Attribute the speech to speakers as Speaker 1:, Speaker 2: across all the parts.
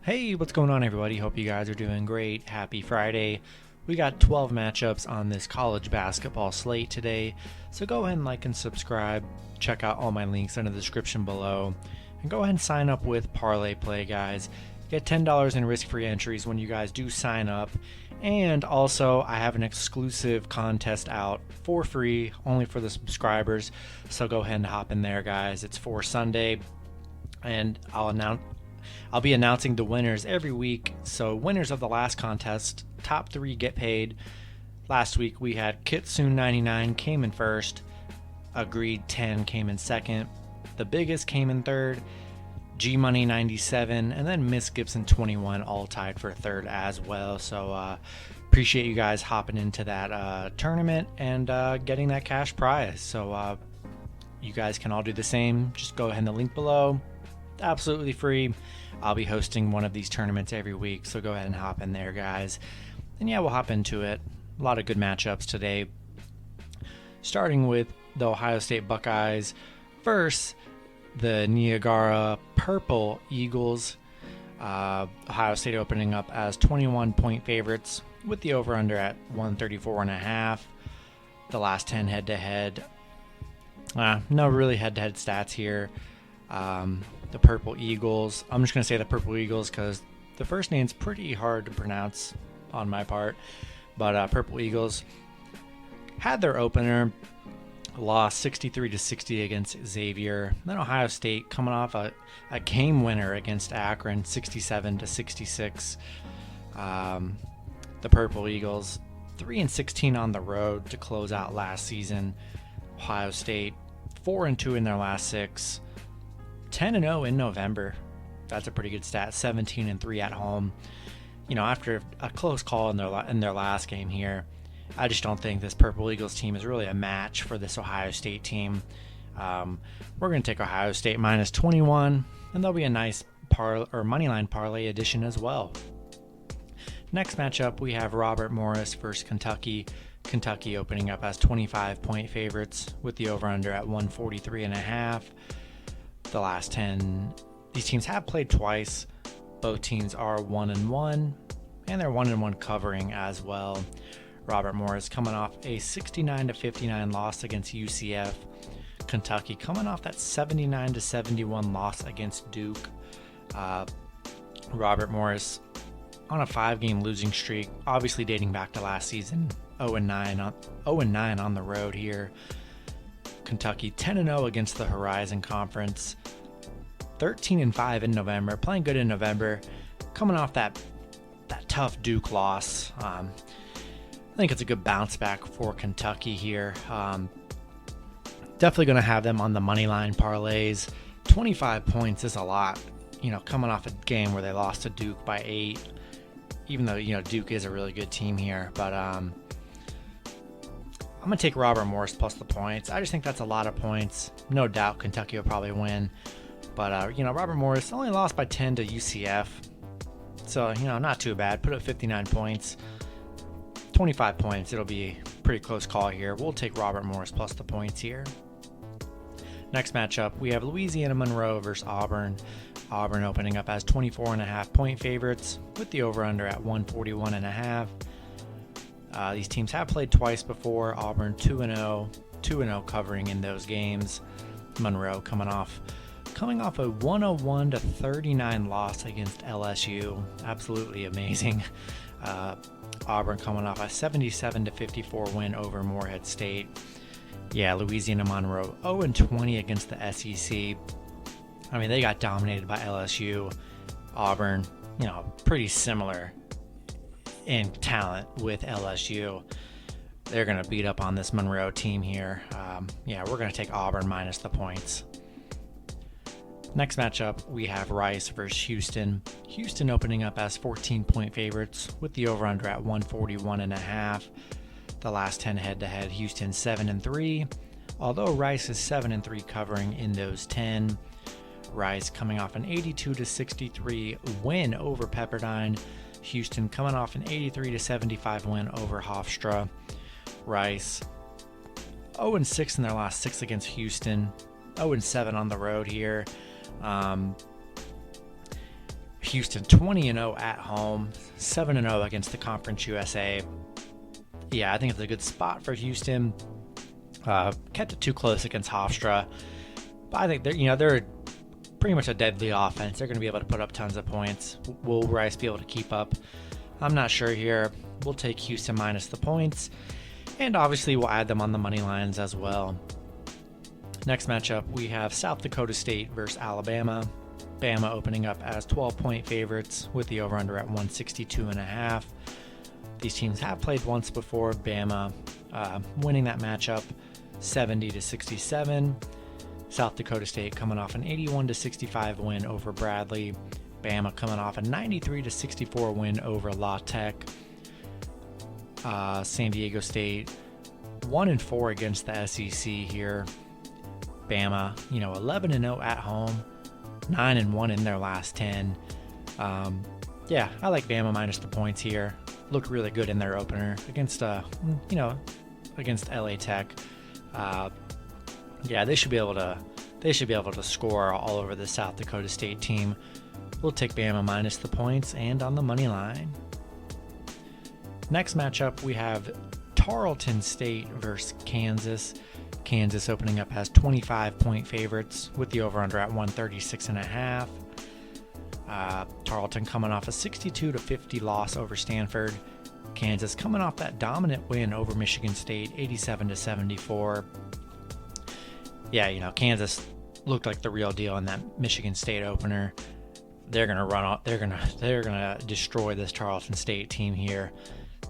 Speaker 1: Hey, what's going on, everybody? Hope you guys are doing great. Happy Friday. We got 12 matchups on this college basketball slate today, so go ahead and like and subscribe. Check out all my links in the description below, and go ahead and sign up with ParlayPlay, guys. Get $10 in risk-free entries when you guys do sign up, and also I have an exclusive contest out for free, only for the subscribers, so go ahead and hop in there, guys. It's for Sunday, and I'll be announcing the winners every week. So winners of the last contest, top 3 get paid. Last week we had Kitsune99 came in first, Agreed 10 came in second, The Biggest came in third, G Money 97, and then Miss Gibson 21 all tied for third as well. So appreciate you guys hopping into that tournament and getting that cash prize. So you guys can all do the same. Just go ahead in the link below. Absolutely free. I'll be hosting one of these tournaments every week, so go ahead and hop in there, guys. And yeah, we'll hop into it. A lot of good matchups today. Starting with the Ohio State Buckeyes versus the Niagara Purple Eagles. Ohio State opening up as 21-point favorites with the over-under at 134.5. The last 10 head-to-head. No really head-to-head stats here. The Purple Eagles. I'm just going to say the Purple Eagles because the first name's pretty hard to pronounce on my part. But Purple Eagles had their opener, lost 63-60 against Xavier. Then Ohio State coming off a game winner against Akron, 67-66. The Purple Eagles 3-16 on the road to close out last season. Ohio State 4-2 in their last 6. 10-0 in November. That's a pretty good stat. 17-3 at home. You know, after a close call in their last game here, I just don't think this Purple Eagles team is really a match for this Ohio State team. We're going to take Ohio State minus 21, and there'll be a nice moneyline parlay addition as well. Next matchup, we have Robert Morris versus Kentucky. Kentucky opening up as 25-point favorites with the over-under at 143.5. The last 10, these teams have played twice. Both teams are 1-1, and they're 1-1 covering as well. Robert Morris coming off a 69-59 loss against UCF. Kentucky coming off that 79-71 loss against Duke. Robert Morris on a 5-game losing streak, obviously dating back to last season. 0-9 on the road here. Kentucky 10-0 against the Horizon Conference, 13-5 in November, playing good in November, coming off that tough Duke loss. I think it's a good bounce back for Kentucky here. Definitely going to have them on the money line parlays. 25 points is a lot, coming off a game where they lost to Duke by 8, even though Duke is a really good team here. But I'm going to take Robert Morris plus the points. I just think that's a lot of points. No doubt Kentucky will probably win. But, Robert Morris only lost by 10 to UCF. So, not too bad. Put up 59 points. 25 points. It'll be a pretty close call here. We'll take Robert Morris plus the points here. Next matchup, we have Louisiana Monroe versus Auburn. Auburn opening up as 24.5-point favorites with the over-under at 141.5. These teams have played twice before. Auburn 2-0 covering in those games. Monroe coming off a 101-39 loss against LSU. Absolutely amazing. Auburn coming off a 77-54 win over Morehead State. Yeah, Louisiana Monroe 0-20 against the SEC. I mean, they got dominated by LSU. Auburn, pretty similar in talent with LSU. They're going to beat up on this Monroe team here. We're going to take Auburn minus the points. Next matchup, we have Rice versus Houston. Houston opening up as 14-point favorites with the over-under at 141.5. The last 10 head-to-head, Houston 7-3, although Rice is 7-3 covering in those 10. Rice coming off an 82-63 win over Pepperdine. Houston coming off an 83-75 win over Hofstra. Rice 0-6 in their last 6 against Houston. 0-7 on the road here. Houston 20-0 at home, 7-0 against the Conference USA. Yeah, I think it's a good spot for Houston. Kept it too close against Hofstra, but I think they're pretty much a deadly offense. They're going to be able to put up tons of points. Will Rice be able to keep up? I'm not sure here. We'll take Houston minus the points, and obviously we'll add them on the money lines as well. Next matchup, we have South Dakota State versus Alabama. Bama opening up as 12-point favorites with the over-under at 162.5. These teams have played once before. Bama winning that matchup 70-67. South Dakota State coming off an 81-65 win over Bradley. Bama coming off a 93-64 win over La Tech. San Diego State 1-4 against the SEC here. Bama, 11-0 at home, 9-1 in their last 10. Yeah, I like Bama minus the points here. Looked really good in their opener against against LA Tech. Yeah, they should be able to score all over the South Dakota State team. We'll take Bama minus the points and on the money line. Next matchup, we have Tarleton State versus Kansas. Kansas opening up as 25-point favorites with the over-under at 136.5. Tarleton coming off a 62-50 loss over Stanford. Kansas coming off that dominant win over Michigan State, 87-74. Yeah, Kansas looked like the real deal in that Michigan State opener. They're gonna destroy this Tarleton State team here.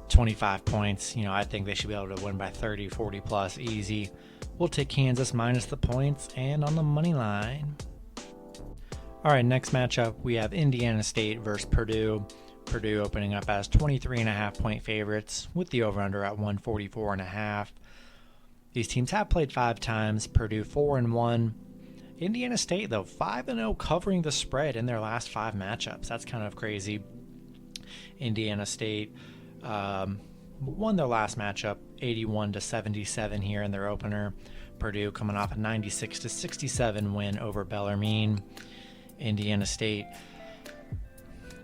Speaker 1: 25 points. I think they should be able to win by 30, 40 plus easy. We'll take Kansas minus the points and on the money line. All right, next matchup, we have Indiana State versus Purdue. Purdue opening up as 23.5-point favorites with the over-under at 144.5. These teams have played 5 times. Purdue 4-1. Indiana State, though, 5-0 covering the spread in their last 5 matchups. That's kind of crazy. Indiana State won their last matchup 81-77 here in their opener. Purdue coming off a 96-67 win over Bellarmine. Indiana State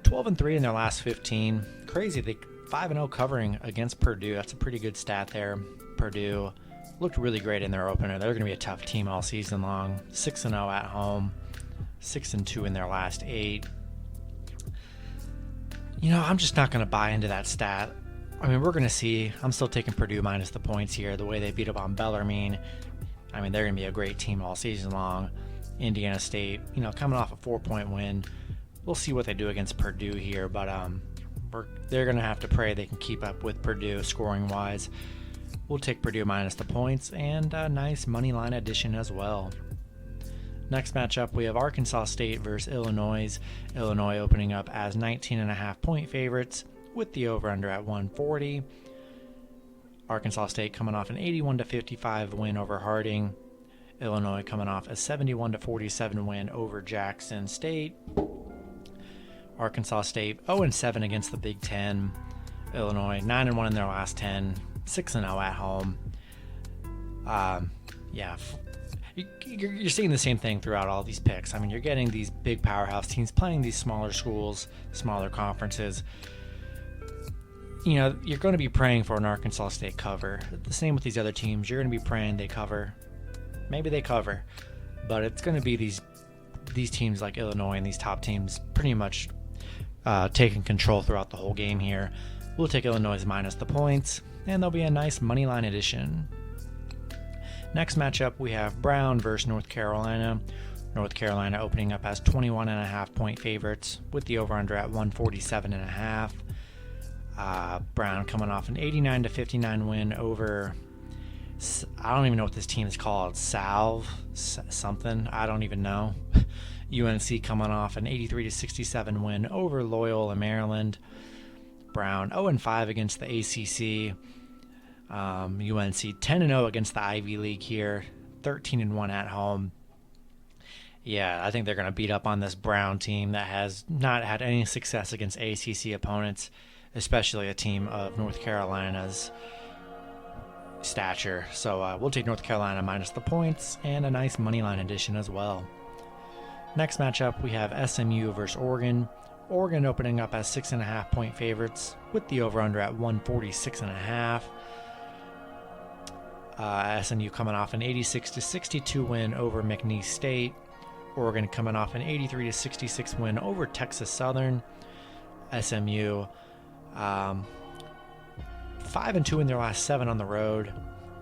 Speaker 1: 12-3 in their last 15. Crazy, they 5-0 covering against Purdue. That's a pretty good stat there. Purdue looked really great in their opener. They're going to be a tough team all season long. 6-0 at home, 6-2 in their last 8. I'm just not going to buy into that stat. I mean, we're going to see. I'm still taking Purdue minus the points here. The way they beat up on Bellarmine, I mean, they're going to be a great team all season long. Indiana State, coming off a 4-point win. We'll see what they do against Purdue here, but they're going to have to pray they can keep up with Purdue scoring-wise. We'll take Purdue minus the points and a nice money line addition as well. Next matchup, we have Arkansas State versus Illinois. Illinois opening up as 19.5-point favorites with the over-under at 140. Arkansas State coming off an 81-55 win over Harding. Illinois coming off a 71-47 win over Jackson State. Arkansas State 0-7 against the Big Ten. Illinois 9-1 in their last 10, 6-0 at home. Yeah, you're seeing the same thing throughout all these picks. I mean, you're getting these big powerhouse teams playing these smaller schools, smaller conferences. You're going to be praying for an Arkansas State cover. The same with these other teams. You're going to be praying they cover. Maybe they cover, but it's going to be these teams like Illinois and these top teams pretty much taking control throughout the whole game here. We'll take Illinois minus the points, and there'll be a nice money line addition. Next matchup, we have Brown versus North Carolina. North Carolina opening up as 21.5-point favorites with the over-under at 147.5. Brown coming off an 89-59 win over, I don't even know what this team is called, something, I don't even know. UNC coming off an 83-67 win over Loyola, Maryland. Brown 0-5 against the ACC. UNC 10-0 against the Ivy League here, 13-1 at home. Yeah, I think they're going to beat up on this Brown team that has not had any success against ACC opponents, especially a team of North Carolina's stature. So we'll take North Carolina minus the points and a nice money line addition as well. Next matchup, we have SMU versus Oregon. Oregon opening up as 6.5-point favorites with the over-under at 146.5. SMU coming off an 86-62 win over McNeese State. Oregon coming off an 83-66 win over Texas Southern. SMU 5-2 in their last 7 on the road,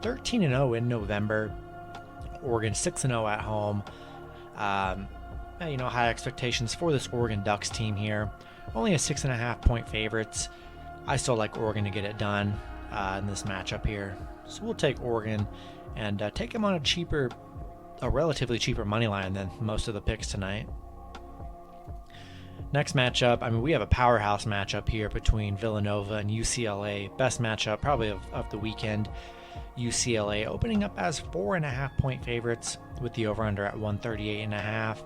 Speaker 1: 13-0 in November. Oregon 6-0 at home. High expectations for this Oregon Ducks team here. Only a 6.5-point favorites. I still like Oregon to get it done in this matchup here. So we'll take Oregon and take them on a relatively cheaper money line than most of the picks tonight. Next matchup, we have a powerhouse matchup here between Villanova and UCLA. Best matchup probably of the weekend. UCLA opening up as 4.5-point favorites with the over-under at 138.5.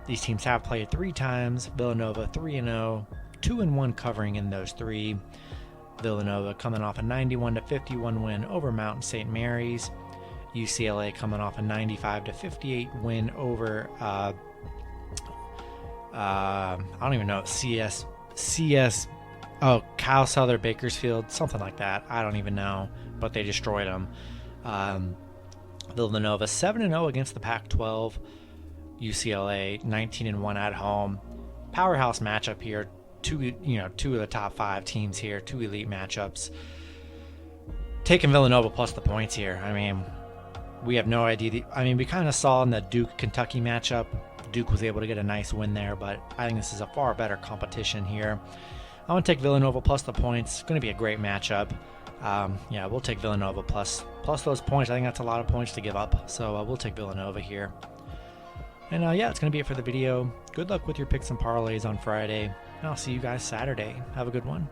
Speaker 1: These teams have played 3 times. Villanova 3-0, 2-1 covering in those 3. Villanova coming off a 91-51 win over Mountain St. Mary's. UCLA coming off a 95-58 win over I don't even know, Kyle Souther Bakersfield, something like that. I don't even know, but they destroyed them. Villanova 7-0 against the Pac-12. UCLA 19-1 at home. Powerhouse matchup here. Two of the top 5 teams here. 2 elite matchups. Taking Villanova plus the points here. We have no idea. We kind of saw in the Duke-Kentucky matchup, Duke was able to get a nice win there, but I think this is a far better competition here. I want to take Villanova plus the points. It's going to be a great matchup. We'll take Villanova plus those points. I think that's a lot of points to give up, so we'll take Villanova here. And it's going to be it for the video. Good luck with your picks and parlays on Friday, and I'll see you guys Saturday. Have a good one.